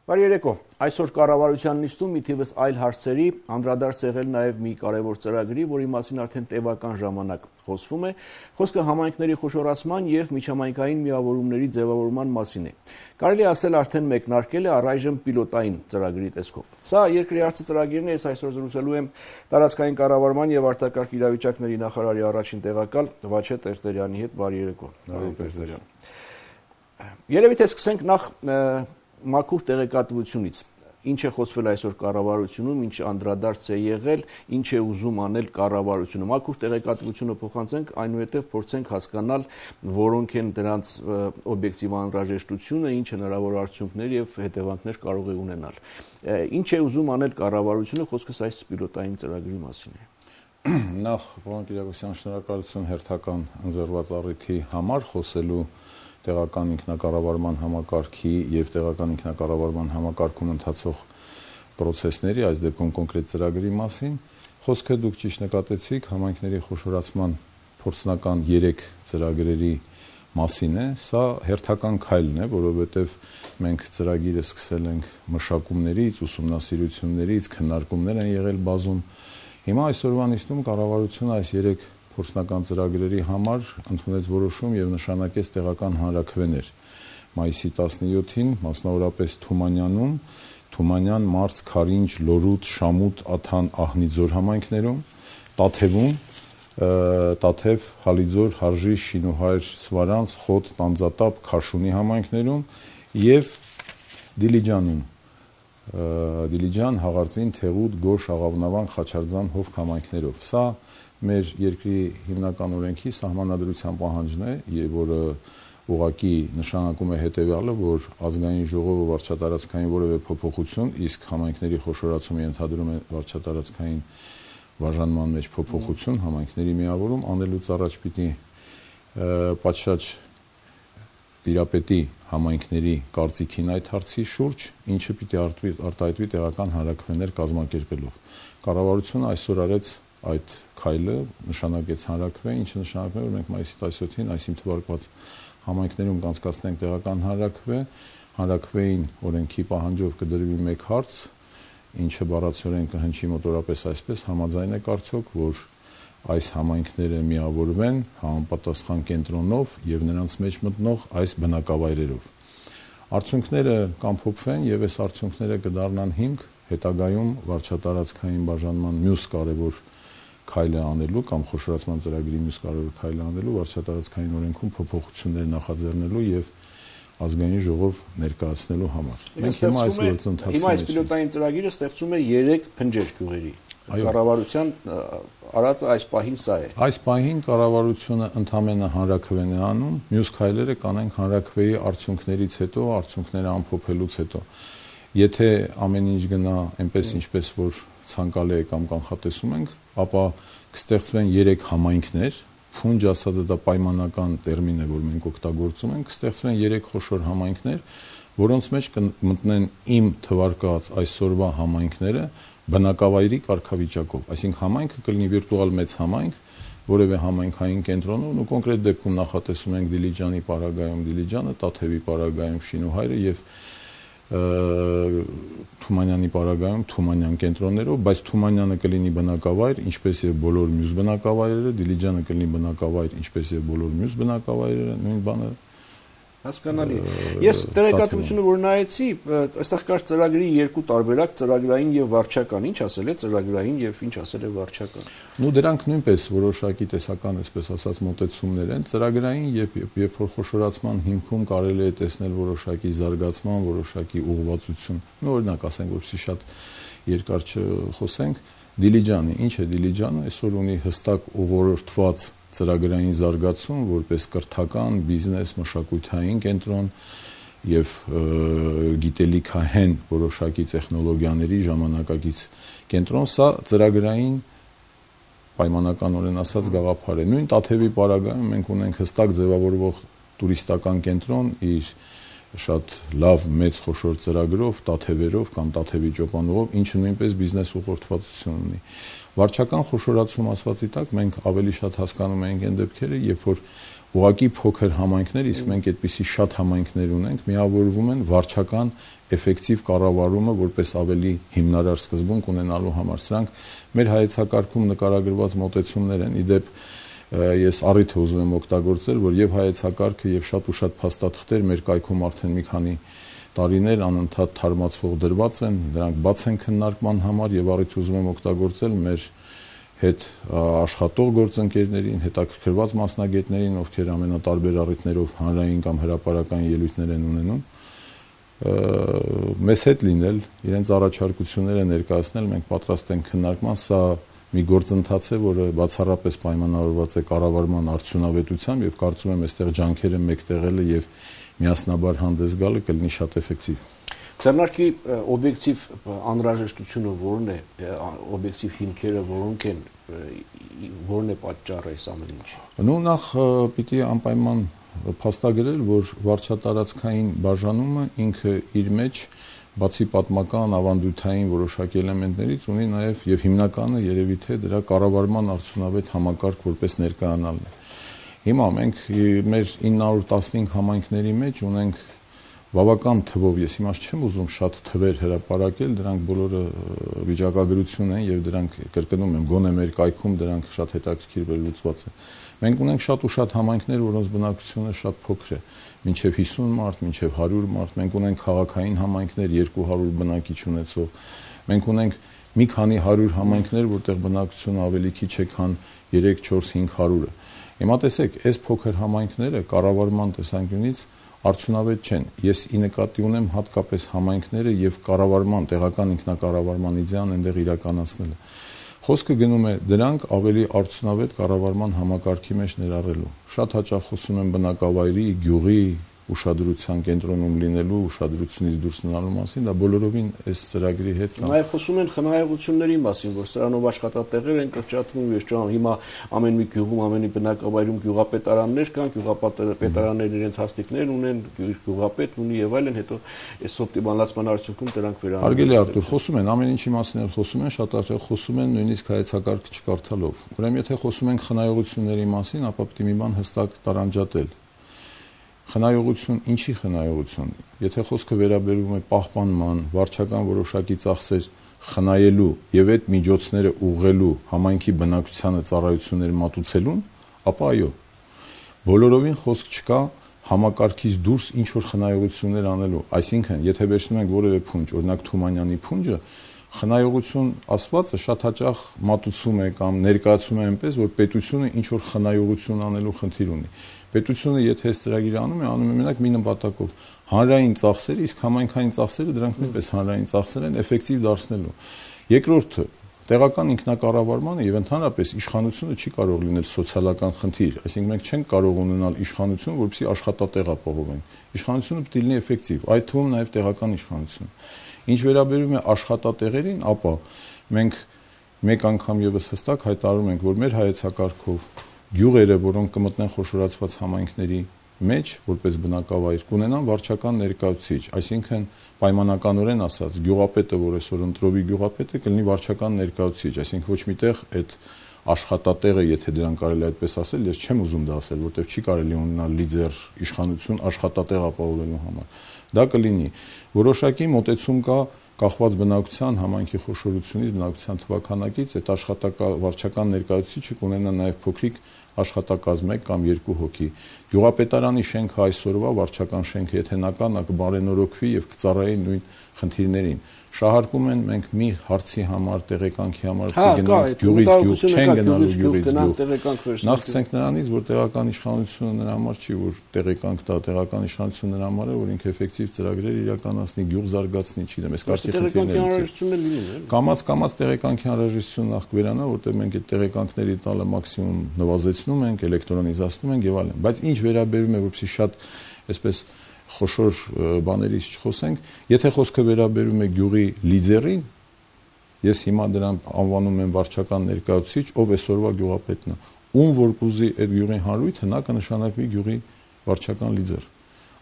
Բարի երեկո։ Այսօր կառավարության նիստում մի թիվս այլ հարցերի անդրադարձ եղել նաև մի կարևոր ծրագրի, որի մասին արդեն տևական ժամանակ խոսվում է։ Խոսքը համայնքների խոշորացման եւ միջհամայնքային միավորումների ձևավորման մասին է։ Կարելի ասել արդեն մեկնարկել է առայժմ պիլոտային ծրագրի տեսքով։ Սա երկրի արծի ծրագիրն է, ես այսօր զրուցելու եմ տարածքային կառավարման եւ արտակարգ իրավիճակների նախարարի առաջին տեղակալ Վաչե Տերտերյանի հետ։ Բարի երեկո։ Բարի Տերտերյան։ Երևի թե սկսենք նախ մաքուր տեղեկատվությունից, ինչ է խոսվել այսօր կառավարությունում, ինչ անդրադարձ է եղել, ինչ է ուզում անել կառավարությունը։ Մաքուր տեղեկատվությունը փոխանցենք, այնուհետև փորձենք հասկանալ, որոնք են դրանց օբյեկտիվ անհրաժեշտությունը, ինչ հնարավոր արդյունքներ եւ հետևանքներ կարող է ունենալ։ Ինչ է ուզում անել կառավարությունը, խոսքս այս պիլոտային ծրագրի մասին է։ Նախ պարոն Կիրակոսյան, շնորհակալություն հերթական ընձեռված առիթի համար խոսելու տեղական ինքնակառավարման համակարգի եւ տեղական ինքնակառավարման համակարգում ընթացող process-ների, այս դեպքում կոնկրետ ծրագրի մասին։ Խոսքը դուք ճիշտ նկատեցիք, համայնքների խոշորացման փորձնական 3 ծրագրերի մասին է։ Սա հերթական քայլն է, որովհետեւ մենք ծրագիրը սկսել ենք մշակումներից, ուսումնասիրություններից, քննարկումներ են եղել բազում։ Հիմա այսօրվա նիստում կառավարությունը այս 3 փորձնական ծրագրերի համար ընդունեց որոշում եւ նշանակեց տեղական հանրաքվեներ մայիսի 17-ին, մասնավորապես Թումանյանում, Թումանյան, Մարց, Քարինջ, Լորուտ, Շամուտ, Աթան, Ահնիձոր համայնքներում, Տաթևում, Տաթև, Հալիձոր, Հարժի, Շինուհայր, Սվարանց, Խոտ, Տանձատապ, Քաշունի համայնքներում եւ Դիլիջանում, Դիլիջան, Հաղարծին, Թեղուտ, Գոշ, Աղավնավան, Խաչարձան, Հովք համայնքներով։ Սա մեր երկրի հիմնական օրենքի սահմանադրության պահանջն է, եւ որը ուղղակի նշանակում է հետեւյալը, որ ազգային ժողովը վարչատարածքային որևէ փոփոխություն, իսկ համայնքների խոշորացումը ենթադրում է վարչատարածքային բաժանման մեջ փոփոխություն, համայնքների միավորում անելուց առաջ պիտի պատշաճ տիրապետի համայնքների կարծիքին այդ հարցի շուրջ, ինչը պիտի արտահայտվի տեղական հանրաքվեներ կազմակերպելով։ Կառավարությունը այսօր արեց այդ քայլը, նշանակեց հանրաքվե, ինչը նշանակում է, որ մենք մայիսի 17-ին այսին թվարկված համայնքներում կանցկացնենք տեղական հանրաքվե, հանրաքվեին օրենքի պահանջով կդրվի մեկ հարց, ինչը բառացիորեն կհնչի մոտորապես այսպես, համաձայն է կարծոք, որ այս համայնքները միավորվեն համապատասխան կենտրոնով եւ նրանց մեջ մտնող այս բնակավայրերով։ Արդյունքները կամփոփվեն եւ այս արդյունքները կդառնան հիմք հետագայում վարչատարածքային բաժանման մյուս կարևոր քայլը անելու կամ խոշորացման ծրագրի մյուս կարևոր քայլը անելու վարչատարածքային օրենքում փոփոխություններ նախաձեռնելու եւ ազգային ժողով ներկայացնելու համար։ Մենք հիմա այս գործընթացի Հիմա այս պիլոտային ծրագիրը ստեղծում է 3 փնջեր գյուղերի։ Կառավարության արածը այս պահին սա է։ Այս պահին կառավարությունը ընդամենը հանրաքվեն է անում, մյուս քայլերը կանենք հանրաքվեի արդյունքներից հետո, արդյունքները ամփոփելուց հետո։ Եթե ամեն ինչ գնա այնպես ինչպես որ ցանկալի է կամ կանխատեսում ենք, ապա կստեղծվեն 3 համայնքներ, փունջ ասածը դա պայմանական տերմին է, որ մենք օգտագործում ենք, կստեղծվեն 3 խոշոր համայնքներ, որոնց մեջ կմտնեն իմ թվարկած այսօրվա համայնքները բնակավայրի կարգավիճակով, այսինքն համայնքը կլինի վիրտուալ մեծ համայնք, որևէ համայնքային կենտրոնում, ու կոնկրետ դեպքում նախատեսում ենք Դիլիջանի պարագայում Դիլիջանը, Տաթևի պարագայում Շինուհայրը եւ Թումանյանի պարագայում Թումանյան կենտրոններով, բայց Թումանյանը կլինի բնակավայր, ինչպես եւ բոլոր մյուս բնակավայրերը, Դիլիջանը կլինի բնակավայր, ինչպես եւ բոլոր մյուս բնակավայրերը, նույն բանը Հասկանալի։ Ես տեղեկատվությունը որ նայեցի, այստեղ կար ծրագրի 2 տարբերակ, ծրագրային եւ վարչական։ Ինչ ասել է ծրագրային եւ ինչ ասել է վարչական։ Նու դրանք նույնպես որոշակի տեսական, այսպես ասած, մոտեցումներ են։ Ծրագրային երբ որ խոշորացման հիմքում կարելի է տեսնել որոշակի զարգացման, որոշակի ուղղվածություն։ Օրինակ ասենք, որպեսզի շատ երկար չխոսենք, Դիլիջանը, ինչ է Դիլիջանը, այսօր ունի հստակ ուղղորդված ծրագրային զարգացում, որպես կրթական, բիզնես, մշակութային կենտրոն եւ գիտելիքահեն որոշակի տեխնոլոգիաների ժամանակակից կենտրոն, սա ծրագրային պայմանականորեն ասած գաղափար է։ Նույն Տաթևի պարագայում մենք ունենք հստակ ձևավորվող տուրիստական կենտրոն իր շատ լավ մեծ խոշոր ծրագրով, Տաթևերով կամ Տաթևի ճոպանուղով, ինչը նույնպես բիզնես ուղղորդվածություն ունի։ Վարչական խոշորացում ասվածի տակ մենք ավելի շատ հասկանում ենք այն դեպքերը, երբ որ ուղղակի փոքր համայնքներ, իսկ մենք այդպիսի շատ համայնքներ ունենք, միավորվում են վարչական էֆեկտիվ կառավարումը որպես ավելի հիմնարար սկզբունք ունենալու համար։ Սրանք մեր հայեցակարգում նկարագրված մոտեցումներ են։ Իդեպ ես առիթ ուզում եմ օգտագործել, որ եւ հայեցակարգը եւ շատ ու շատ փաստաթղթեր մեր կայքում արդեն մի քանի տարիներ անընդհատ թարմացվող դրված են, դրանք բաց են քննարկման համար եւ առիթ ուզում եմ օգտագործել մեր հետ աշխատող գործընկերներին, հետաքրքրված մասնագետներին, ովքեր ամենատարբեր առիթներով հանրային կամ հրապարակային ելույթներ են ունենում, մեզ հետ լինել, իրենց առաջարկությունները ներկայացնել, մենք պատրաստ ենք քննարկման, սա մի գործընթաց է, որը բացառապես պայմանավորված է կառավարման արդյունավետությամբ եւ կարծում եմ այստեղ ջանքերը մեկտեղելը եւ միասնաբար հանդես գալը կլինի շատ էֆեկտիվ։ Ձեռնարկի օբյեկտիվ անհրաժեշտությունը որն է, օբյեկտիվ հիմքերը որոնք են, որն է պատճառը այս ամեն ինչի։ Նու նախ պիտի անպայման փաստագրել, որ վարչատարածքային բաժանումը ինքը իր մեջ բացի պատմական ավանդույթային որոշակի էլեմենտներից ունի նաև եւ հիմնականը երևի թե դրա կառավարման արդյունավետ համակարգ որպես ներկայանալն է։ Հիմա մենք մեր 915 համայնքների մեջ ունենք բավական թվով, ես հիմա չեմ ուզում շատ թվեր հրապարակել, դրանք բոլորը վիճակագրություն են եւ դրանք կրկնում եմ, գոնե մեր կայքում դրանք շատ հետաքրքիր վերլուծված են։ Մենք ունենք շատ ու շատ համայնքներ, որոնց բնակչությունը շատ փոքր է, մինչեւ 50 մարդ, մինչեւ 100 մարդ, մենք ունենք քաղաքային համայնքներ 200 բնակիչ ունեցող, մենք ունենք մի քանի 100 համայնքներ, որտեղ բնակչությունը ավելի քիչ է, քան 3, 4, 500-ը։ Հիմա տեսեք, այս փոքր համայնքները կառավարման տեսանկյունից արդյունավետ չեն։ Ես ի նկատի ունեմ հատկապես համայնքները եւ կառավարման, տեղական ինքնակառավարման իդեան այնտեղ իրականացնելը։ Խոսքը գնում է դրանք ավելի արդյունավետ կառավարման համակարգի մեջ ներառելու։ Շատ հաճախ խոսում են բնակավայրի, գյուղի ուշադրության կենտրոնում լինելու, ուշադրությունից դուրս մնալու մասին, դա բոլորովին այս ծրագրի հետ կան։ Նաև խոսում են խնայողությունների մասին, որ սրանով աշխատատեղեր են կրճատվում, ես ճան հիմա ամեն մի գյուղում, ամեն մի բնակավայրում գյուղապետարաններ կան, գյուղապետարաններն իրենց հաստիկներ ունեն, գյուղապետ ունի եւ այլն, հետո այս օպտիմալացման արդյունքում դրանք վերանում։ Հարգելի Արտուր, խոսում են ամեն ինչի մասին էլ խոսում են, շատ հաճախ խոսում են նույնիսկ հայեցակարգը չկարդալով։ Ուրեմն եթե խոսում ենք խնայողությունների մասին, ապա պետք է մի բան հստակ տարանջատել։ Խնայողություն, ինչի խնայողություն։ Եթե խոսքը վերաբերում է պահպանման, վարչական որոշակի ծախսեր խնայելու եւ այդ միջոցները ուղղելու համայնքի բնակչությանը ծառայություններ մատուցելուն, ապա այո։ Բոլորովին խոսք չկա համակարգից դուրս ինչ որ խնայողություններ անելու։ Այսինքն, եթե վերցնում ենք որևէ փունջ, օրինակ Թումանյանի փունջը, խնայողություն ասվածը շատ հաճախ մատուցվում է կամ ներկայացվում է այնպես, որ պետությունը ինչ որ խնայողություն անելու խնդիր ունի։ Պետությունը եթե այս ծրագիրը անում է մենակ մի նպատակով հանրային ծախսերը, իսկ համայնքային ծախսերը դրանք նույնպես հանրային ծախսեր են էֆեկտիվ դարձնելու։ Երկրորդը տեղական ինքնակառավարմանը եւ ընդհանրապես իշխանությունը չի կարող լինել սոցիալական խնդիր, այսինքն մենք չենք կարող ունենալ իշխանություն, որպեսզի աշխատատեղ ապահովենք։ Իշխանությունը պետք է լինի էֆեկտիվ, այդ թվում նաեւ տեղական իշխանություն։ Ինչ վերաբերում է աշխատատեղերին, ապա մենք մեկ անգամ եւս հստակ հայտարարում ենք, որ մեր հայեցակարգով գյուղերը, որոնք կմտնեն խոշորացված համայնքների մեջ, որպես բնակավայր, կունենան վարչական ներկայացուցիչ, այսինքն պայմանականորեն ասած, գյուղապետը, որ այսօր ընտրովի գյուղապետը, կլինի վարչական ներկայացուցիչ, այսինքն ոչ միտեղ այդ աշխատատեղը, եթե դրան կարելի այդպես ասել, ես չեմ ուզում դա ասել, որտեղ չի կարելի ունենալ լիդեր իշխանություն աշխատատեղ ապահովելու համար։ Դա կլինի որոշակի մոտեցում կա կախված բնակության համայնքի խոշորությունից, բնակության թվաքանակից, այդ վարչական ներկայացուցիչը կունենա նաև փոքրիկ աշխատակազմ 1 կամ 2 հոգի։ Գյուղապետարանի շենքը այսօրվա վարչական շենքը, եթե նա կա, նա կբարենորոգվի եւ կծառայի նույն խնդիրներին։ Շահարկում են մենք մի հարցի համար, տեղեկանքի համար գնանք գյուղից գյուղ, չեն գնալու գյուղից գյուղ։ Նախ ցենք նրանից, որ տեղական իշխանությունը նրա համար չի, որ տեղեկանք տա, տեղական իշխանությունը նրա համար է, որ ինքը էֆեկտիվ ծրագրեր իրականացնի, գյուղ զարգացնի, չգիտեմ, այս կարգի խնդիրներից։ Կամած տեղեկանքի անհրաժեշտություն նախ կվերանա, որտեղ մենք այդ տեղեկանքների տալը մաքսիմում նվազեցնում ենք, էլեկտրոնիզացնում ենք եւ այլն։ Բայց ինչ վերաբերում է, որպեսզի շատ այսպես խոշոր բաներից չխոսենք, եթե խոսքը վերաբերում է գյուղի լիդերին, ես հիմա դրան անվանում եմ վարչական ներկայացուցիչ, ով այսօրվա գյուղապետն է, ում որ կուզի այդ գյուղի հանրույթը, նա կնշանակվի գյուղի վարչական լիդեր։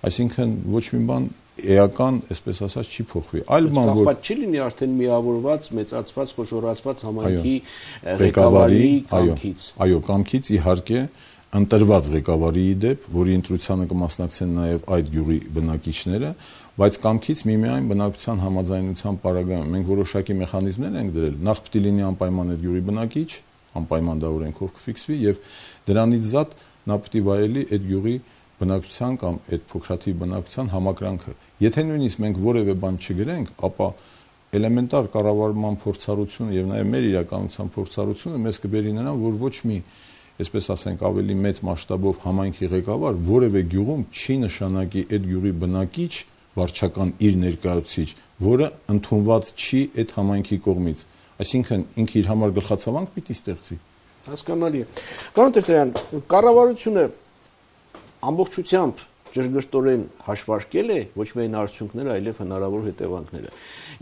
Այսինքն ոչ մի բան էական, այսպես ասած, չի փոխվի։ Այլ բան որ կապված չի լինի արդեն միավորված, մեծացված, խոշորացված համայնքի ղեկավարի կամքից։ Այո, կամքից իհարկե, ընտրված ղեկավարի դեպ, որի ընտրությանը կմասնակցեն նաև այդ գյուղի բնակիչները, բայց կամքից միմիայն բնակության համաձայնության պարագայում մենք որոշակի մեխանիզմներ ենք դրել, նախ պետք է լինի անպայման այդ գյուղի բնակիչ, անպայման դա օրենքով կֆիքսվի եւ դրանից զատ նա պետք է վայելի այդ գյուղի բնակության կամ այդ փոքրաթիվ բնակության համակրանքը։ Եթե նույնիսկ մենք որևէ բան չգրենք, ապա էլեմենտար կառավարման փորձառությունը եւ նաեւ մեր իրականության փորձառությունը մեզ կբերի նրան, որ ոչ մի, այսպես ասենք, ավելի մեծ մասշտաբով համայնքի ղեկավար որևէ գյուղում չի նշանակի այդ գյուղի բնակիչ վարչական իր ներկայացուցիչ, որը ընդունված չի այդ համայնքի կողմից։ Այսինքն ինքը իր համար գլխացավանք պիտի ստեղծի։ Հասկանալի է։ Պարոն Տերտերյան, կառավարությունը ամբողջությամբ ճշգրտորեն հաշվարկել է ոչ միայն արդյունքները, այլև հնարավոր հետևանքները։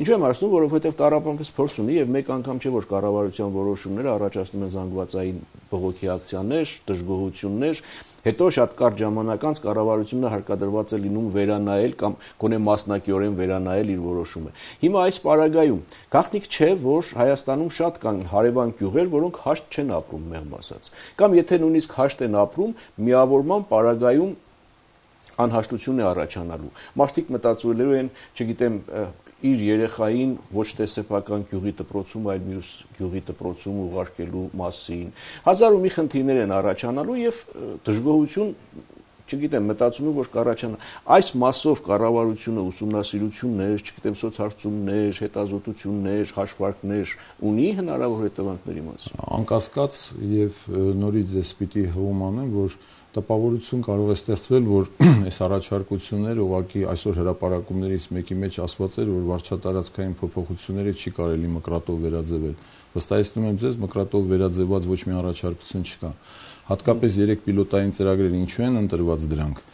Ինչու եմ ասում, որովհետև տառապանքս փորձ ունի եւ մեկ անգամ չէ, որ կառավարության որոշումները առաջացնում են զանգվածային բողոքի ակցիաներ, դժգոհություններ, հետո շատ կարճ ժամանակ անց կառավարությունը հարկադրված է լինում վերանայել կամ գոնե մասնակիորեն վերանայել իր որոշումը։ Հիմա այս պարագայում գաղտնիք չէ, որ Հայաստանում շատ կան հարևան գյուղեր, որոնք հաշտ չեն ապրում, մեղմ ասած, կամ եթե նույնիսկ հաշտ են ապրում, միավորման պարագայում անհաշտություն է առաջանալու։ Մարդիկ մտածելու են, չգիտեմ, իր երեխային ոչ թե սեփական գյուղի դպրոցում, այլ մյուս գյուղի դպրոցում ուղարկելու մասին։ Հազար ու մի խնդիրներ են առաջանալու եւ դժգոհություն, չգիտեմ, մտածում եմ, որ կառաջանա։ Այս մասով կառավարությունը ուսումնասիրություններ, չգիտեմ, սոցհարցումներ, հետազոտություններ, հաշվարկներ ունի հնարավոր հետևանքների մասին։ Անկասկած եւ նորից ես պիտի հողում անեմ, որ տպավորություն կարող է ստեղծվել, որ այս առաջարկությունները ուղղակի այսօր հրապարակումներից մեկի մեջ ասված էր, որ վարչատարածքային փոփոխությունները չի կարելի մկրատով վերաձևել։ Վստահեցնում եմ ձեզ, մկրատով վերաձևված ոչ մի առաջարկություն չկա։ Հատկապես 3 պիլոտային ծրագրեր ինչու են ընտրված դրանք։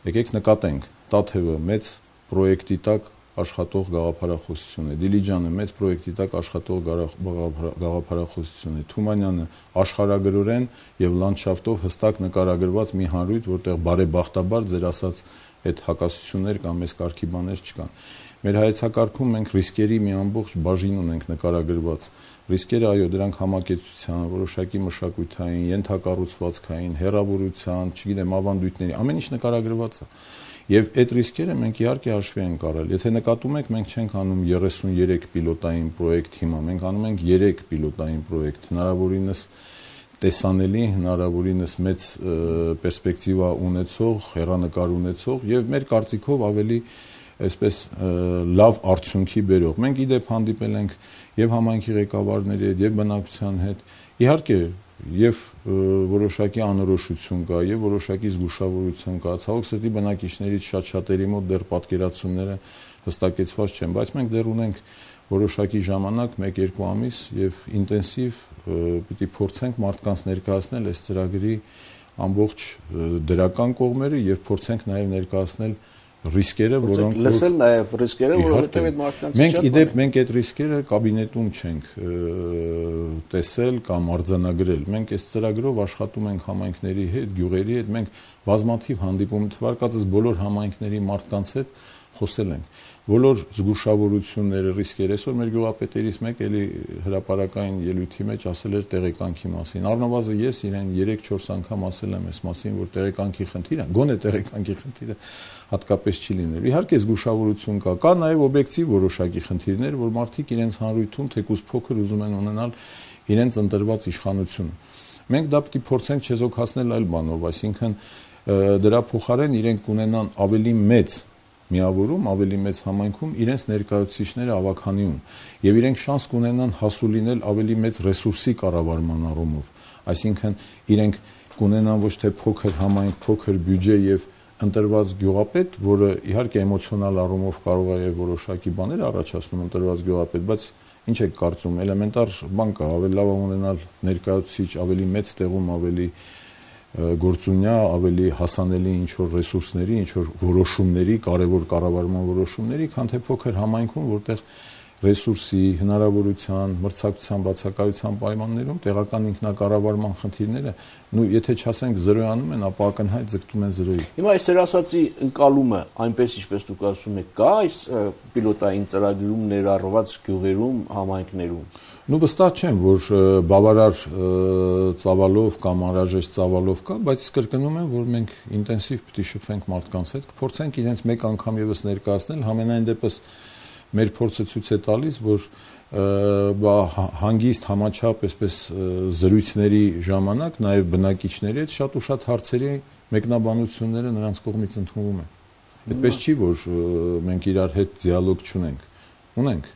Եկեք նկատենք, Տաթևը մեծ պրոյեկտի տակ աշխատող գաղափարախոսություն է, Դիլիջանը մեծ պրոյեկտի տակ աշխատող գաղափարախոսություն է, Թումանյանը աշխարհագրորեն եւ լանդշաֆտով հստակ նկարագրված մի հանրույթ, որտեղ բարեբախտաբար ձեր ասած այդ հակասություններ կամ այս կարգի բաներ չկան։ Մեր հայեցակարգում մենք ռիսկերի մի ամբողջ բաժին ունենք նկարագրված։ Ռիսկերը, այո, դրանք համակեցության, որոշակի մշակութային, ենթակառուցվածքային, հեռավորության, չգիտեմ, ավանդույթների, ամեն ինչ նկարագրված է։ Եվ այդ ռիսկերը մենք իհարկե հաշվի ենք առել։ Եթե նկատում եք, մենք չենք անում 33 պիլոտային պրոյեկտ հիմա, մենք անում ենք 3 պիլոտային պրոյեկտ, հնարավորինս տեսանելի, հնարավորինս մեծ պերսպեկտիվա ունեցող, հեռանկար ունեցող եւ մեր կարծիքով ավելի այսպես լավ արդյունքի բերող։ Մենք իդեպ հանդիպել ենք եւ համայնքի ղեկավարների հետ, եւ բնակության հետ։ Իհարկե, եւ որոշակի անորոշություն կա, եւ որոշակի զգուշավորություն կա։ Ցավոք սրտի բնակիչներից շատ-շատերի մոտ դեռ պատկերացումները հստակեցված չեն, բայց մենք դեռ ունենք որոշակի ժամանակ, 1-2 ամիս եւ ինտենսիվ պիտի փորձենք մարդկանց ներկայացնել այս ծրագրի ամբողջ դրական կողմերը եւ փորձենք նաեւ ներկայացնել ռիսկերը, որոնք լսել նաև ռիսկերը, որովհետև այդ մարդկանց մենք այդ ռիսկերը կաբինետում չենք տեսել կամ արձանագրել։ Մենք այս ծրագրով աշխատում ենք համայնքների հետ, գյուղերի հետ, մենք բազմաթիվ հանդիպում թվարկածս բոլոր համայնքների մարդկանց հետ խոսել ենք։ Բոլոր զգուշավորությունները, ռիսկերը, այսօր մեր գյուղապետերից մեկ էլի հրապարակային ելույթի մեջ ասել էր տեղեկանքի մասին։ Առնվազն ես իրեն 3-4 անգամ ասել եմ այս մասին, որ տեղեկանքի խնդիրը, գոնե տեղեկանքի խնդիրը հատկապես չի լինելու։ Իհարկե զգուշավորություն կա նաև օբյեկտիվ որոշակի խնդիրներ, որ մարդիկ իրենց հանրույթում թեկուզ փոքր ուզում են ունենալ իրենց ընտրված իշխանությունը։ Մենք դա պետք է փորձենք չեզոքացնել այլ բանով, այսինքն դրա փոխարեն իրենք կունենան ավելի մեծ միավորում, ավելի մեծ համայնքում իրենց ներկայացուցիչները ավագանիում եւ իրենք շանս կունենան հասու լինել ավելի մեծ ռեսուրսի կառավարման առումով, այսինքն իրենք կունենան ոչ թե փոքր համայնք, փոքր բյուջե եւ ընտրված գյուղապետ, որը իհարկե էմոցիոնալ առումով կարող է եւ որոշակի բաներ առաջացնում ընտրված գյուղապետ, բայց ինչ եք կարծում, էլեմենտար բան կա, ավելի լավ ունենալ ներկայացուցիչ ավելի մեծ տեղում, ավելի գործունյա, ավելի հասանելի ինչ-որ ռեսուրսների, ինչ-որ որոշումների, կարևոր կառավարման որոշումների, քան թե փոքր համայնքում, որտեղ ռեսուրսի, հնարավորության, մրցակցության բացակայության պայմաններում տեղական ինքնակառավարման խնդիրները, եթե չասենք զրոյանում են, ապա ակնհայտ ձգտում են զրոյի։ Հիմա այս երասացի ընկալումը այնպես ինչպես դուք ասում եք, կա այս պիլոտային ծրագրում ներառված գյուղերում, համայնքներում։ Վստահ չեմ, որ բավարար ծավալով կամ անհրաժեշտ ծավալով կա, բայց կրկնում եմ, որ մենք ինտենսիվ պետք է շփվենք մարդկանց հետ, կփորձենք իրենց մեկ անգամ եւս ներկայացնել, համենայն դեպս մեր փորձը ցույց է տալիս, որ հանգիստ համաչափ այսպես զրույցների ժամանակ նաև բնակիչների հետ շատ ու շատ հարցերի մեկնաբանությունները նրանց կողմից ընդունվում են։ Այդպես չի, որ մենք իրար հետ դիալոգ չունենք։ Ունենք։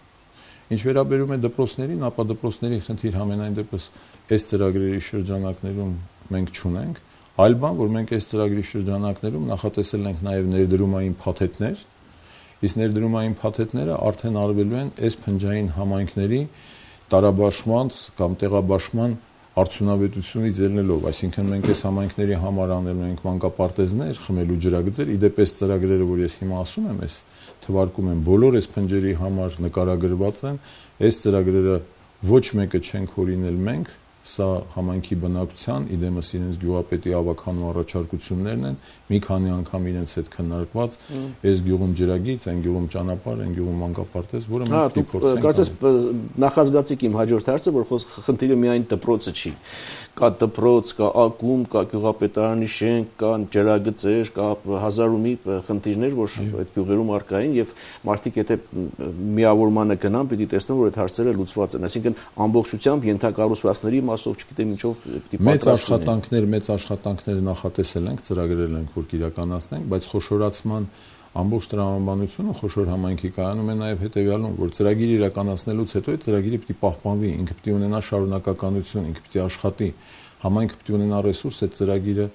Ինչ վերաբերում է դպրոցներին, ապա դպրոցների խնդիր համենայն դեպս այս ծրագրերի շրջանակներում մենք չունենք, այլ բան, որ մենք այս ծրագրի շրջանակներում նախատեսել ենք նաև ներդրումային փաթեթներ, իսկ ներդրումային փաթեթները արդեն արվելու են այս փնջային համայնքների տարաբաշխման կամ տեղաբաշխման արդյունավետությունից ելնելով, այսինքն մենք այս համայնքների համար անելու ենք մանկապարտեզներ, խմելու ջրագծեր, իդեպ այս ծրագրերը, որ ես հիմա ասում եմ, այս թվարկում եմ, բոլոր այս փնջերի համար նկարագրված են, այս ծրագրերը ոչ մեկը չենք հորինել մենք, սա համայնքի բնակության, իդեմս իրենց գյուղապետի ավականու առաջարկություններն են, մի քանի անգամ իրենց հետ քննարկված, այս գյուղում ջրագիծ, այն գյուղում ճանապարհ, այն գյուղում մանկապարտեզ, որը մենք պետք է փորձենք։ Կարծես նախազգացիք իմ հաջորդ հարցը, որ խնդիրը միայն դպրոցը չի։ Կա դպրոց, կա ակումբ, կա գյուղապետարանի շենք, կա ջրագծեր, կա հազար ու մի խնդիրներ, որ այդ գյուղերում առկա են եւ մարդիկ եթե միավորմանը գնան, պիտի տեսնեն, որ այդ հարցերը լուծված են։ Այսինքն ամբողջությամբ ենթակառուցվածքների մասով, չգիտեմ ինչով պիտի պատրաստվեն։ Մեծ աշխատանքներ նախատեսել ենք, ծրագրել ենք, որ իրականացնենք, բայց խոշորացման ամբողջ տրամաբանությունը խոշոր համայնքի կայանում է նաև հետևյալում, որ ծրագիրը իրականացնելուց հետո այդ ծրագիրը պետք է պահպանվի, ինքը պետք է ունենա շարունակականություն, ինքը պետք է աշխատի, համայնքը պետք է ունենա ռեսուրս այդ ծրագիրը,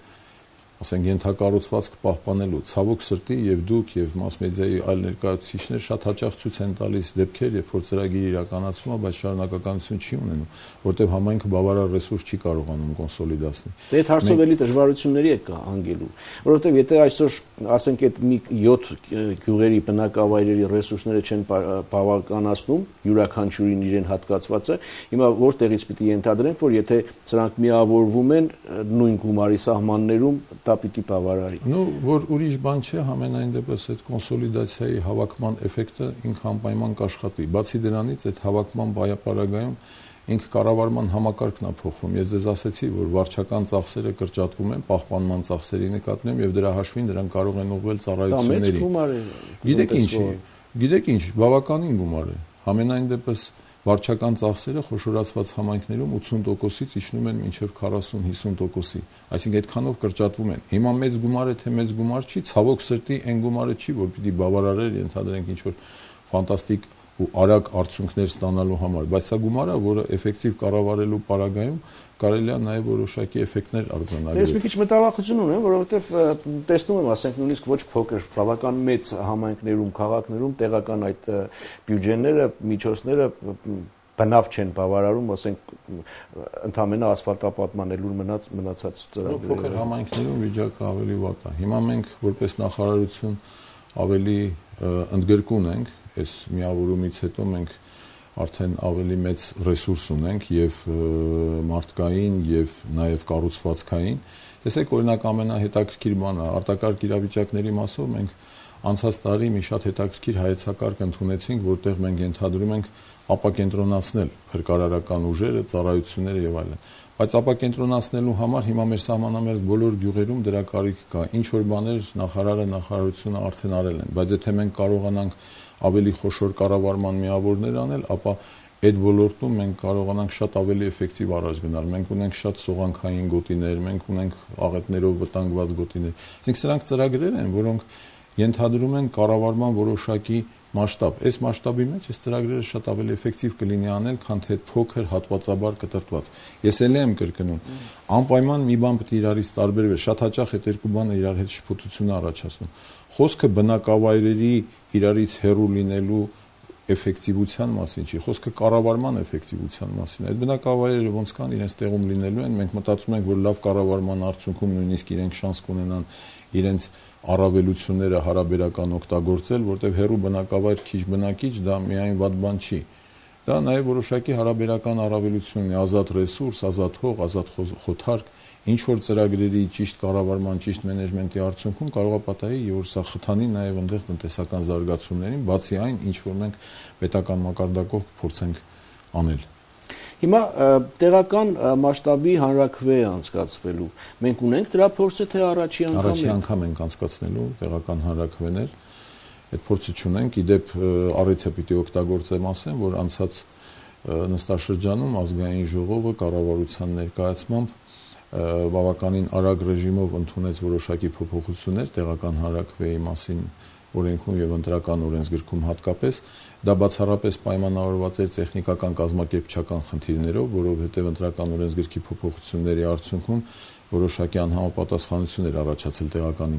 ասենք ենթակառուցվածք պահպանելու։ Ցավոք սրտի եւ դուք եւ մաս մեդիայի այլ ներկայացուցիչներ շատ հաճախ ցույց են տալիս դեպքեր, երբ որ ծրագիրը իրականացվում է, բայց շարունակականություն չի ունենում, որտեղ համայնքը բավարար ռեսուրս չի կարողանում կոնսոլիդացնել։ Դե այդ հարցով էլի դժվարությունների է կա հանգելու, որովհետեւ եթե այսօր ասենք այդ մի 7 գյուղերի բնակավայրերի ռեսուրսները չեն բավականացնում, յուրաքանչյուրին իրեն հատկացվածը, հիմա որտեղից պիտի ենթադրենք, որ եթե սրանք միավորվում են նույն գումարի սահմաններում դա պիտի բավարարի։ Որ ուրիշ բան չէ, համենայն դեպս այդ կոնսոլիդացիայի հավաքման էֆեկտը ինքը անպայման կաշխատի։ Բացի դրանից այդ հավաքման պարագայում ինքը կառավարման համակարգն է փոխվում։ Ես ձեզ ասացի, որ վարչական ծախսերը կրճատվում են պահպանման ծախսերի նկատմամբ եւ դրա հաշվին դրանք կարող են ուղղվել ծառայությունների։ Գիտեք ինչ, բավականին գումար է։ Համենայն դեպս վարչական ծախսերը խոշորացված համայնքներում 80%-ից իջնում են մինչև 40-50%-ի, այսինքն այդքանով կրճատվում են։ Հիմա մեծ գումար է, թե մեծ գումար չի, ցավոք սրտի այն գումարը չի, որ պիտի բավարարեր, ենթադրենք ինչ որ ֆանտաստիկ ու արագ արդյունքներ ստանալու համար, բայց սա գումար է, որը էֆեկտիվ կառավարելու պարագայում կարելի է նաև որոշակի էֆեկտներ արձանագրել։ Ես մի քիչ մտավախություն ունեմ, որովհետև տեսնում եմ, ասենք նույնիսկ ոչ փոքր, բավական մեծ համայնքներում, քաղաքներում տեղական այդ բյուջեները, միջոցները բնավ չեն բավարարում, ասենք ընդամենը ասֆալտապատմանելու մնացած ծրագրերը։ Փոքր համայնքներում վիճակը ավելի վատ է։ Հիմա մենք որպես նախարարություն ավելի ընդգրկուն ենք, այս միավորումից հետո մենք արդեն ավելի մեծ ռեսուրս ունենք եւ մարդկային եւ նաեւ կառուցվածքային։ Տեսեք, օրինակ ամենահետաքրքիր բանը արտակարգ իրավիճակների մասով մենք անցած տարի մի շատ հետաքրքիր հայեցակարգ ընդունեցինք, որտեղ մենք ենթադրում ենք ապակենտրոնացնել փրկարարական ուժերը, ծառայությունները եւ այլն։ Բայց ապակենտրոնացնելու համար հիմա մեր սահմանամերձ բոլոր գյուղերում դրա կարիք կա։ Ինչ որ բաներ նախարարությունը արդեն արել են, բայց եթե մենք կարողանանք ավելի խոշոր կառավարման միավորներ անել, ապա այդ ոլորտում մենք կարողանանք շատ ավելի էֆեկտիվ առաջ գնալ։ Մենք ունենք շատ սողանքային գոտիներ, մենք ունենք աղետներով վտանգված գոտիներ։ Այսինքն սրանք ծրագրեր են, որոնք ենթադրում են կառավարման որոշակի մասշտաբ։ Այս մասշտաբի մեջ այս ծրագրերը շատ ավելի էֆեկտիվ կլինի անել, քան թե փոքր հատվածաբար կտրտված։ Ես ելի եմ կրկնում, անպայման մի բան պետք է իրարից տարբերվի։ Շատ հաճախ այդ երկու բանը իրար հետ շփոթություն է առաջացնում։ Խոսքը բնակավայրերի իրարից հեռու լինելու էֆեկտիվության մասին չի, խոսքը կառավարման էֆեկտիվության մասին է։ Այդ բնակավայրերը ոնց կան, իրենց տեղում լինելու են, մենք մտածում ենք, որ լավ կառավարման արդյունքում նույնիսկ իրենք շանս կունենան իրենց առավելությունները հարաբերական օգտագործել, որտեղ հեռու բնակավայր քիչ բնակիչ դա միայն վատ բան չի։ Դա նաև որոշակի հարաբերական առավելություն է, ազատ ռեսուրս, ազատ հող, ազատ խոթարկ, ինչ որ ծրագրերի ճիշտ կառավարման, ճիշտ մենեջմենտի արդյունքում կարող է պատահի, որ սա խթանի նաև այնտեղ տնտեսական զարգացումներին, բացի այն, ինչ որ մենք պետական մակարդակով փորձենք անել։ Հիմա տեղական մասշտաբի հանրաքվե է անցկացվելու։ Մենք ունենք դրա փորձը, թե առաջի անգամ։ Առաջի անգամ ենք անցկացնելու տեղական հանրաքվեներ։ Այդ փորձը չունենք, իդեպ առիթը պիտի օգտագործեմ, ասեմ, որ անցած նստաշրջանում ազգային ժողովը կառավարության ներկայացմամբ բավականին արագ ռեժիմով ընդունեց որոշակի փոփոխություններ տեղական հանրաքվեի մասին օրենքում եւ ընտրական օրենսգրքում հատկապես, դա բացառապես պայմանավորված էր տեխնիկական կազմակերպչական խնդիրներով, որովհետեւ ընտրական օրենսգրքի փոփոխությունների արդյունքում որոշակի անհամապատասխանություններ առաջացել տեղական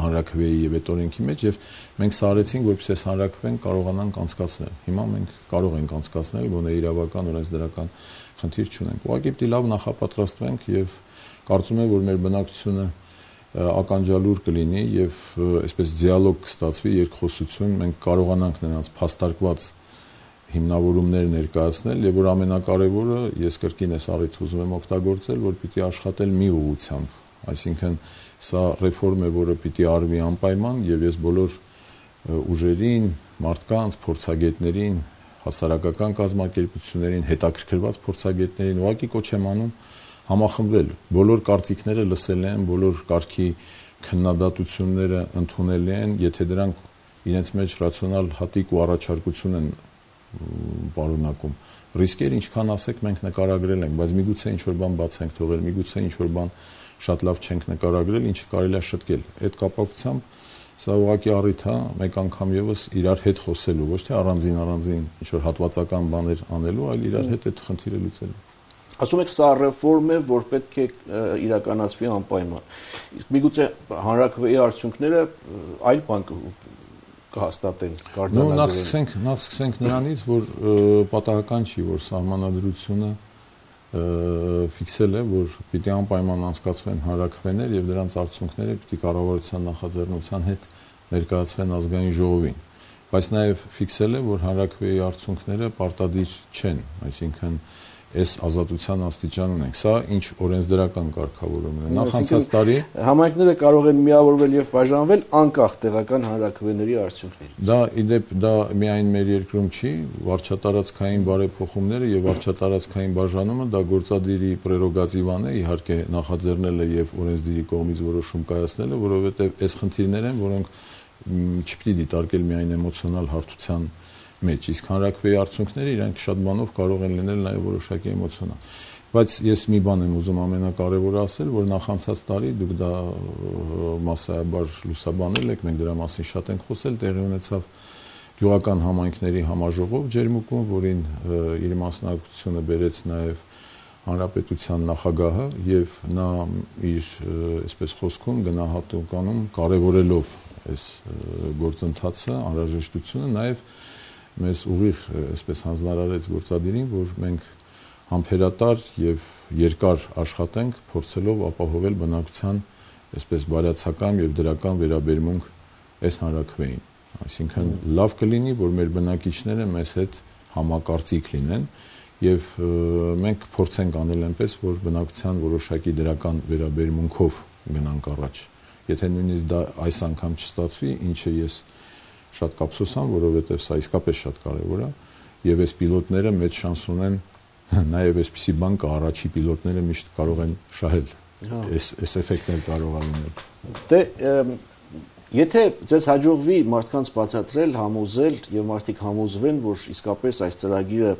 հանրաքվեի եւ այդ օրենքի մեջ եւ մենք սա արեցինք, որպեսզի հանրաքվեն կարողանանք անցկացնել։ Հիմա մենք կարող ենք անցկացնել, գոնե իրավական օրենսդրական խնդիր չունենք։ Ուղղակի պիտի լավ նախապատրաստվենք եւ կարծում եմ, որ մեր բնակչությունը ականջալուր կլինի եւ այսպես դիալոգ կստացվի, երկխոսություն, մենք կարողանանք նրանց փաստարկված հիմնավորումներ ներկայացնել եւ որ ամենակարևորը ես կրկին այս առիթ ուզում եմ օգտագործել, որ պիտի աշխատել մի ուղղությամբ, այսինքն սա ռեֆորմ է, որը պիտի արվի անպայման եւ ես բոլոր ուժերին, մարդկանց, փորձագետներին, հասարակական կազմակերպություններին, հետաքրքրված փորձագետներին ուղղակի կոչ եմ անում համախմբվել, բոլոր կարծիքները լսել են, բոլոր կարգի քննադատությունները ընդունել են, եթե դրանք իրենց մեջ ռացիոնալ հատիկ ու առաջարկություն են պարունակում։ Ռիսկեր ինչքան ասեք մենք նկարագրել ենք, բայց միգուցե ինչ որ բան բաց ենք թողել, միգուցե ինչ որ բան շատ լավ չենք նկարագրել, ինչը կարելի է շտկել։ Այդ կապակցությամբ սա ուղղակի առիթ է մեկ անգամ եւս իրար հետ խոսելու, ոչ թե առանձին ինչ որ հատվածական բաներ անելու, այլ իրար հետ այդ խնդիրը լուծելու։ Ասում եք սա ռեֆորմ է, որ պետք է իրականացվի անպայման։ Իսկ միգուցե հանրաքվեի արդյունքները այլ բան կհաստատեն, կարձանագրեն։ Նախ սկսենք նրանից, որ պատահական չի, որ սահմանադրությունը ֆիքսել է, որ պիտի անպայման անցկացվեն հանրաքվեներ եւ դրանց արդյունքները պիտի կառավարության նախաձեռնության հետ ներկայացվեն ազգային ժողովին։ Բայց նաեւ ֆիքսել է, որ հանրաքվեի արդյունքները պարտադիր չեն, այսինքն այս ազատության աստիճան ունենք։ Սա ինչ օրենսդրական կարգավորում է։ Նախանցած տարի համայնքները կարող են միավորվել եւ բաժանվել անկախ տեղական հանրաքվեների արդյունքներից։ Դա իդեպ դա միայն մեր երկրում չի, վարչատարածքային բարեփոխումները եւ վարչատարածքային բաժանումը դա գործադիրի պրերոգատիվան է, իհարկե նախաձեռնել է եւ օրենսդիրի կողմից որոշում կայացնել է, որովհետեւ այս խնդիրներ են, որոնք չպիտի դիտարկել միայն էմոցիոնալ հարթության մեջ, իսկ հանրաքվեի արդյունքները իրանք շատ բանով կարող են լինել նաև որոշակի էմոցիոնալ։ Բայց ես մի բան եմ ուզում ամենակարևորը ասել, որ նախանցած տարի դուք դա մասսայաբար լուսաբանել եք, մենք դրա մասին շատ ենք խոսել, տեղի ունեցավ գյուղական համայնքների համաժողով Ջերմուկում, որին իր մասնակցությունը բերեց նաև հանրապետության նախագահը եւ նա իր այսպես խոսքում գնահատականում կարևորելով այս գործընթացը, անհրաժեշտությունը նաև մեզ ուղիղ այսպես հանձնարարեց գործադիրին, որ մենք համբերատար եւ երկար աշխատենք, փորձելով ապահովել բնակչության այսպես բարյացակամ եւ դրական վերաբերմունք այս հանրաքվեին։ Այսինքն լավ կլինի, որ մեր բնակիչները մեզ հետ համակարծիք լինեն եւ մենք փորձենք անել այնպես, որ բնակչության որոշակի դրական վերաբերմունքով գնանք առաջ։ Եթե նույնիսկ դա այս անգամ չստացվի, ինչը ես շատ կապսոսամ, որովհետև սա իսկապես շատ կարևոր է եւ այս պիլոտները մեծ շանս ունեն նաեւ այսպիսի բան կա, առաջի պիլոտները միշտ կարող են շահել։ Այս էֆեկտն կարող է լինել։ Դե եթե ձեզ հաջողվի մարդկանց բացատրել, համոզել եւ մարդիկ համոզվեն, որ իսկապես այս ծրագիրը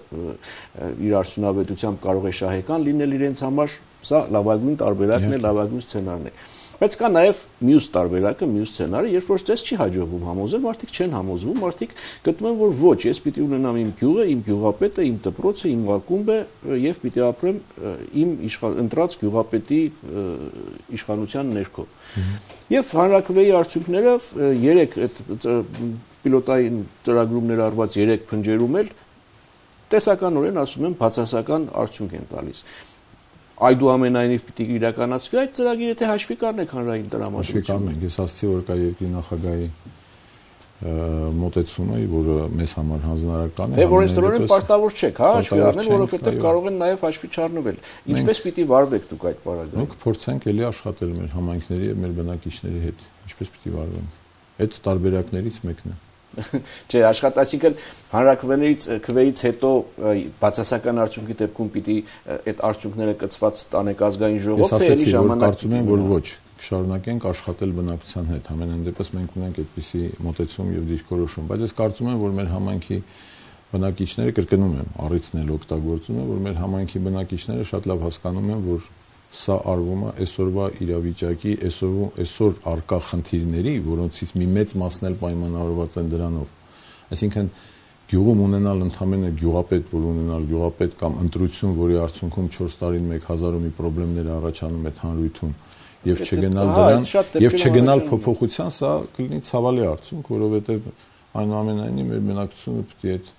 իր արդյունավետությամբ կարող է շահեկան լինել իրենց համար, սա լավագույն տարբերակն է, լավագույն սցենարն է։ Բայց կա նաև մյուս տարբերակը, մյուս սցենարը, երբ որ ձեզ չի հաջողվում համոզել, մարդիկ չեն համոզվում, մարդիկ գտնում են, որ ոչ, ես պիտի ունենամ իմ գյուղը, իմ գյուղապետը, իմ դպրոցը, իմ ակումբը եւ պիտի ապրեմ իմ ընտրած գյուղապետի իշխանության ներքո։ Եվ հանրաքվեի արդյունքները 3 պիլոտային ծրագրումներ արված 3 փնջերում էլ տեսականորեն ասում եմ բացասական արդյունք են տալիս։ Այդուամենայնիվ պիտի իրականացվի այդ ծրագիրը, թե հաշվի կառնեք հանրային տրամադրությունը։ Հաշվի կառնենք, ես ասացի, որ կա երկրի նախագահի մոտեցումը, որը մեզ համար հանձնարարական է։ Թե որոշակի պարտավոր չեք, հա, հաշվի առնել, որովհետև կարող են նաև հաշվի չառնվել։ Ինչպես պիտի վարվեք դուք այդ պարագայում։ Մենք փորձենք էլի աշխատել մեր համայնքների եւ մեր բնակիչների հետ։ Ինչպես պիտի վարվենք։ Այդ տարբերակներից մեկն է։ Չէ, աշխատասիկն հանրաքվեից հետո բացասական արդյունքի դեպքում պիտի այդ արդյունքները կցված տանեք ազգային ժողով, թե էլի ժամանակ։ Կարծում եմ, որ ոչ, կշարունակենք աշխատել բնակչության հետ։ Ամենայն դեպս մենք ունենք այդպիսի մոտեցում եւ դիրքորոշում, բայց ես կարծում եմ, որ մեր համայնքի բնակիչները, կրկնում եմ, առիթն էլ օգտագործում եմ, որ մեր համայնքի բնակիչները շատ լավ հասկանում են, որ սա արվում է այսօրվա իրավիճակի, այսօր արկա խնդիրների, որոնցից մի մեծ մասն էլ պայմանավորված են դրանով։ Այսինքն գյուղում ունենալ ընդամենը գյուղապետ, որ ունենալ գյուղապետ կամ ընտրություն, որի արդյունքում 4 տարին 1000 մի խնդիրներ առաջանում այդ հանրույթում եւ չգնալ դրան եւ չգնալ փոփոխության, սա կլինի ցավալի արդյունք, որովհետեւ այնուամենայնիվ մեր բնակչությունը պիտի այդ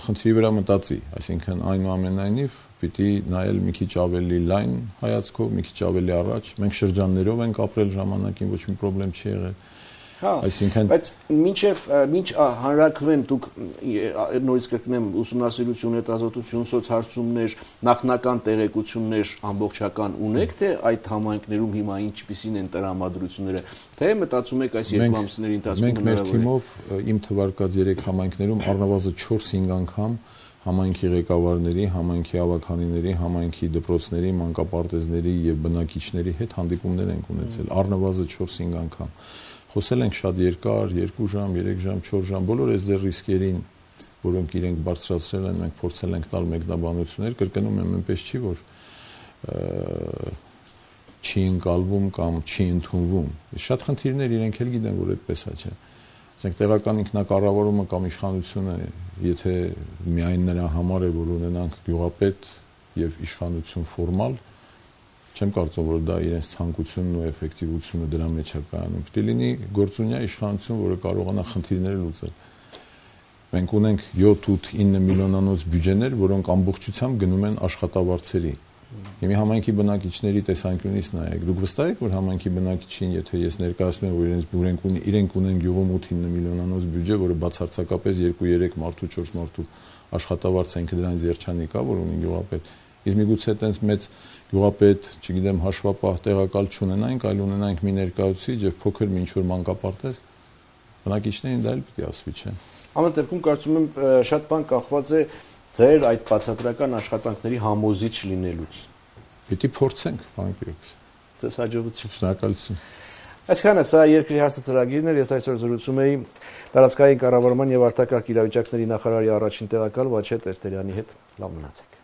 խնդրի վրա մտածի, այսինքն այնուամենայնիվ պիտի նայել մի քիչ ավելի լայն հայացքով, մի քիչ ավելի առաջ։ Մենք շրջաններով ենք ապրել ժամանակին, ոչ մի խնդրեմ չի եղել։ Հա, այսինքն բայց մինչ հանրաքվեն դուք նորից կրկնեմ ուսումնասիրություն, հետազոտություն, սոցհարցումներ, նախնական տեղեկություններ ամբողջական ունեք, թե այդ համայնքներում հիմա ինչպիսին են տրամադրությունները, թե մտածում եք այս 2 ամիսների ընթացքում մենք մեր թիմով իմ թվարկած 3 համայնքներում առնվազն 4-5 անգամ համայնքի ղեկավարների, համայնքի ավականիների, համայնքի դպրոցների, մանկապարտեզների եւ բնակիչների հետ հանդիպումներ ենք ունեցել, առնվազն 4-5 անգամ։ Խոսել ենք շատ երկար, 2 ժամ, 3 ժամ, 4 ժամ, բոլոր այս ձեր ռիսկերին, որոնք իրենք բարձրացրել են, մենք փորձել ենք տալ մեկնաբանություններ, կրկնում եմ, այնպես չի, որ չի ընկալվում կամ չի ընդունվում։ Շատ խնդիրներ իրենք էլ գիտեն, որ այդպես է, չէ։ Ասենք տեղական ինքնակառավարումը կամ իշխանությունը, եթե միայն նրա համար է, որ ունենանք գյուղապետ եւ իշխանություն ֆորմալ, չեմ կարծում, որ դա իրենց ցանկությունն ու էֆեկտիվությունը դրա մեջ է կայանում։ Պետք է լինի գործունյա իշխանություն, որը կարողանա խնդիրները լուծել։ Մենք ունենք 7-8-9 միլիոնանոց բյուջեներ, որոնք ամբողջությամբ գնում են աշխատավարձերի։ Հիմա համայնքի բնակիչների տեսանկյունից նայեք, դուք վստահ եք, որ համայնքի բնակիչին, եթե ես ներկայացնում եմ, որ իրենք ունեն գյուղում 8-9 միլիոնանոց բյուջե, որը բացարձակապես 2-3 մարդու, 4 մարդու աշխատավարձ է, ինքը դրանից երջանիկ է, որ ունի գյուղապետ։ Իսկ միգուցե այտենց մեծ գյուղապետ, չգիտեմ, հաշվապահ տեղակալ չունենանք, այլ ունենանք մի ներկայացուցիչ եւ փոքր ինչ որ մանկապարտեզ, բնակիչներին դա էլ պիտի ասվի, չէ։ Ամեն դեպքում կարծում եմ շատ բան կախված է ձեր այդ բացատրական աշխատանքների համոզիչ լինելուց։ Պիտի փորձենք, պարոն Կիրակոս։ Ձեզ հաջողություն։ Շնորհակալություն։ Այսքանը սա երկրի հարցը ծրագիրն էր, ես այսօր զրուցում էի տարածքային կառավարման եւ արտակարգ իրավիճակների նախարարի առաջին տեղակալ Վաչե Տերտերյանի հետ։ Լավ մնացեք։